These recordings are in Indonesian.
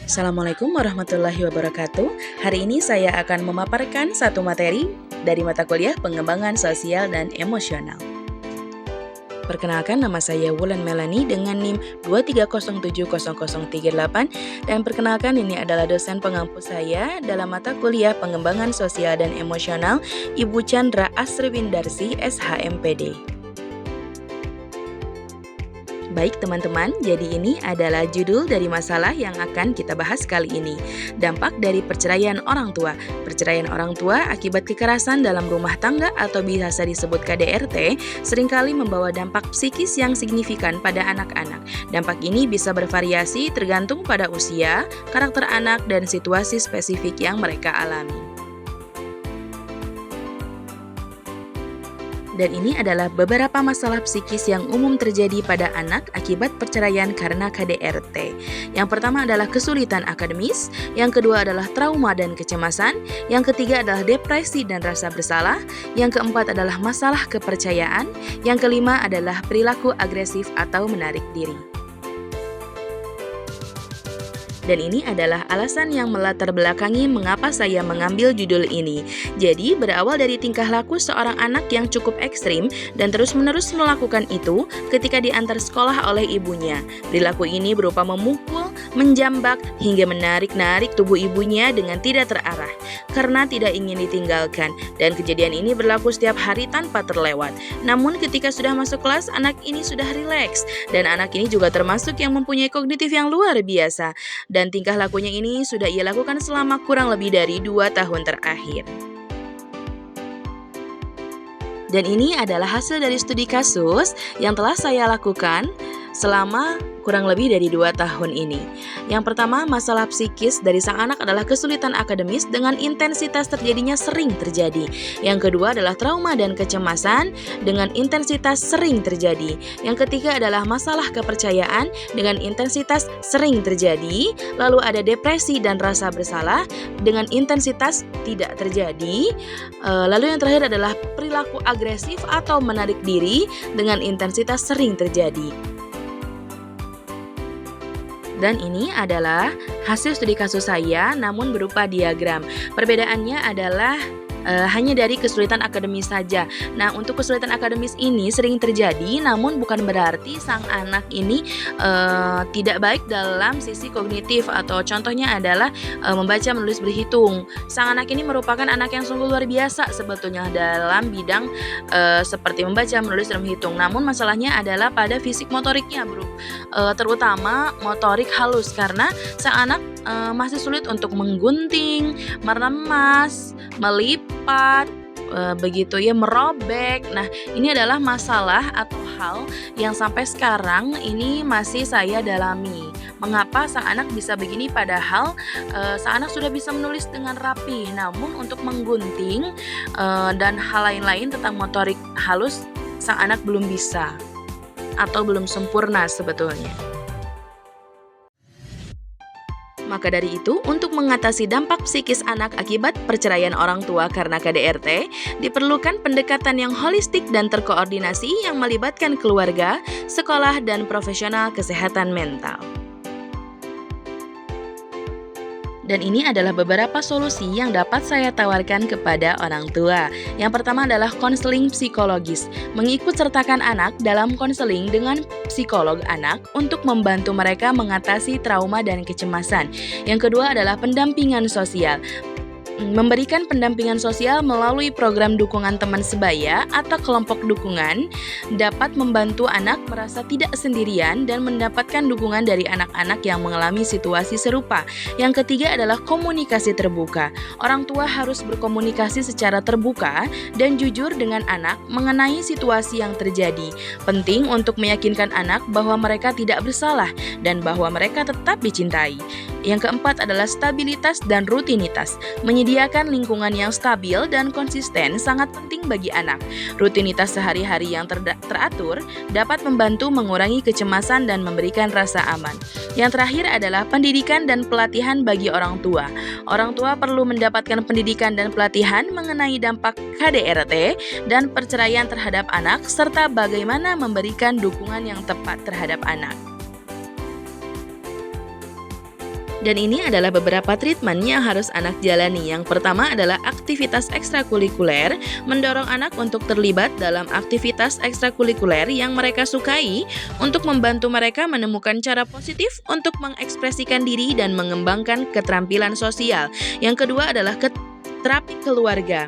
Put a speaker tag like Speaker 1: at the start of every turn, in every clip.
Speaker 1: Assalamualaikum warahmatullahi wabarakatuh. Hari ini saya akan memaparkan satu materi dari mata kuliah Pengembangan Sosial dan Emosional. Perkenalkan, nama saya Wulan Melani dengan NIM 230700038 dan perkenalkan, ini adalah dosen pengampu saya dalam mata kuliah Pengembangan Sosial dan Emosional, Ibu Chandra Asriwindarsi, SHMPD. Baik teman-teman, jadi ini adalah judul dari masalah yang akan kita bahas kali ini. Dampak dari perceraian orang tua. Perceraian orang tua akibat kekerasan dalam rumah tangga atau biasa disebut KDRT seringkali membawa dampak psikis yang signifikan pada anak-anak. Dampak ini bisa bervariasi tergantung pada usia, karakter anak, dan situasi spesifik yang mereka alami. Dan ini adalah beberapa masalah psikis yang umum terjadi pada anak akibat perceraian karena KDRT. Yang pertama adalah kesulitan akademis, yang kedua adalah trauma dan kecemasan, yang ketiga adalah depresi dan rasa bersalah, yang keempat adalah masalah kepercayaan, yang kelima adalah perilaku agresif atau menarik diri. Dan ini adalah alasan yang melatar belakangi mengapa saya mengambil judul ini. Jadi, berawal dari tingkah laku seorang anak yang cukup ekstrim dan terus-menerus melakukan itu ketika diantar sekolah oleh ibunya. Perilaku ini berupa memukul, menjambak, hingga menarik-narik tubuh ibunya dengan tidak terarah karena tidak ingin ditinggalkan. Dan kejadian ini berlaku setiap hari tanpa terlewat. Namun ketika sudah masuk kelas, anak ini sudah rileks. Dan anak ini juga termasuk yang mempunyai kognitif yang luar biasa. Dan tingkah lakunya ini sudah ia lakukan selama kurang lebih dari 2 tahun terakhir. Dan ini adalah hasil dari studi kasus yang telah saya lakukan selama kurang lebih dari 2 tahun ini. Yang pertama, masalah psikis dari sang anak adalah kesulitan akademis dengan intensitas terjadinya sering terjadi. Yang kedua adalah trauma dan kecemasan dengan intensitas sering terjadi. Yang ketiga adalah masalah kepercayaan dengan intensitas sering terjadi. Lalu ada depresi dan rasa bersalah dengan intensitas tidak terjadi. Lalu yang terakhir adalah perilaku agresif atau menarik diri dengan intensitas sering terjadi. Dan ini adalah hasil studi kasus saya namun berupa diagram. Perbedaannya adalah hanya dari kesulitan akademis saja. Nah, untuk kesulitan akademis ini sering terjadi, namun bukan berarti sang anak ini tidak baik dalam sisi kognitif, atau contohnya adalah membaca, menulis, berhitung. Sang anak ini merupakan anak yang sungguh luar biasa sebetulnya dalam bidang seperti membaca, menulis, dan berhitung. Namun masalahnya adalah pada fisik motoriknya, terutama motorik halus, karena sang anak masih sulit untuk menggunting, meremas, melipat, begitu ya, merobek. Nah, ini adalah masalah atau hal yang sampai sekarang ini masih saya dalami. Mengapa sang anak bisa begini padahal sang anak sudah bisa menulis dengan rapi, namun untuk menggunting dan hal lain-lain tentang motorik halus sang anak belum bisa atau belum sempurna sebetulnya. Maka dari itu, untuk mengatasi dampak psikis anak akibat perceraian orang tua karena KDRT, diperlukan pendekatan yang holistik dan terkoordinasi yang melibatkan keluarga, sekolah, dan profesional kesehatan mental. Dan ini adalah beberapa solusi yang dapat saya tawarkan kepada orang tua. Yang pertama adalah konseling psikologis. Mengikut sertakan anak dalam konseling dengan psikolog anak untuk membantu mereka mengatasi trauma dan kecemasan. Yang kedua adalah pendampingan sosial. Memberikan pendampingan sosial melalui program dukungan teman sebaya atau kelompok dukungan dapat membantu anak merasa tidak sendirian dan mendapatkan dukungan dari anak-anak yang mengalami situasi serupa. Yang ketiga adalah komunikasi terbuka. Orang tua harus berkomunikasi secara terbuka dan jujur dengan anak mengenai situasi yang terjadi. Penting untuk meyakinkan anak bahwa mereka tidak bersalah dan bahwa mereka tetap dicintai. Yang keempat adalah stabilitas dan rutinitas. Menyediakan lingkungan yang stabil dan konsisten sangat penting bagi anak. Rutinitas sehari-hari yang teratur dapat membantu mengurangi kecemasan dan memberikan rasa aman. Yang terakhir adalah pendidikan dan pelatihan bagi orang tua. Orang tua perlu mendapatkan pendidikan dan pelatihan mengenai dampak KDRT dan perceraian terhadap anak, serta bagaimana memberikan dukungan yang tepat terhadap anak. Dan ini adalah beberapa treatment yang harus anak jalani. Yang pertama adalah aktivitas ekstrakurikuler, mendorong anak untuk terlibat dalam aktivitas ekstrakurikuler yang mereka sukai untuk membantu mereka menemukan cara positif untuk mengekspresikan diri dan mengembangkan keterampilan sosial. Yang kedua adalah terapi keluarga.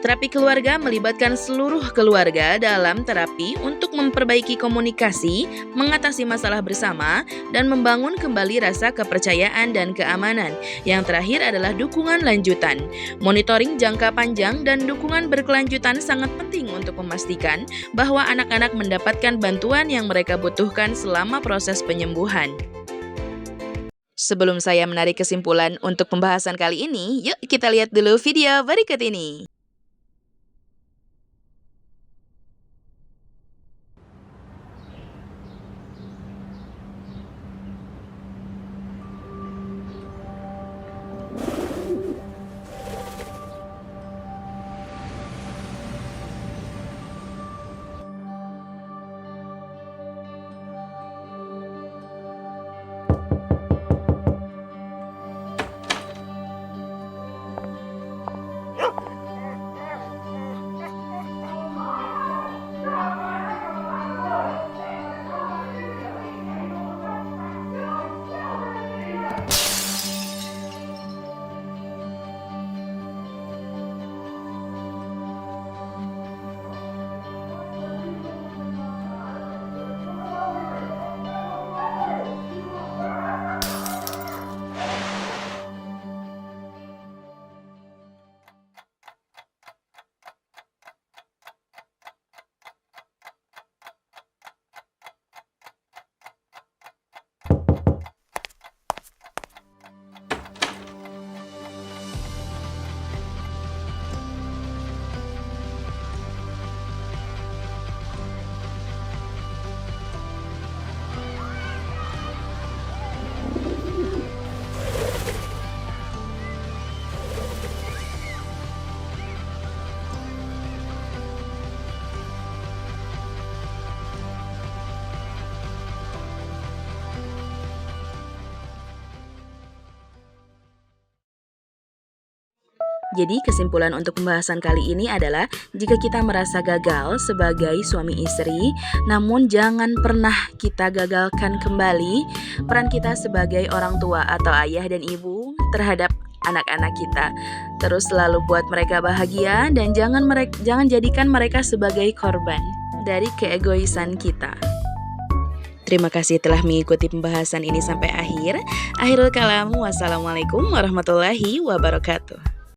Speaker 1: Terapi keluarga melibatkan seluruh keluarga dalam terapi untuk memperbaiki komunikasi, mengatasi masalah bersama, dan membangun kembali rasa kepercayaan dan keamanan. Yang terakhir adalah dukungan lanjutan. Monitoring jangka panjang dan dukungan berkelanjutan sangat penting untuk memastikan bahwa anak-anak mendapatkan bantuan yang mereka butuhkan selama proses penyembuhan. Sebelum saya menarik kesimpulan untuk pembahasan kali ini, yuk kita lihat dulu video berikut ini. Jadi kesimpulan untuk pembahasan kali ini adalah jika kita merasa gagal sebagai suami istri, namun jangan pernah kita gagalkan kembali peran kita sebagai orang tua atau ayah dan ibu terhadap anak-anak kita. Terus selalu buat mereka bahagia dan jangan jadikan mereka sebagai korban dari keegoisan kita. Terima kasih telah mengikuti pembahasan ini sampai akhir. Akhirul kalam, wassalamualaikum warahmatullahi wabarakatuh.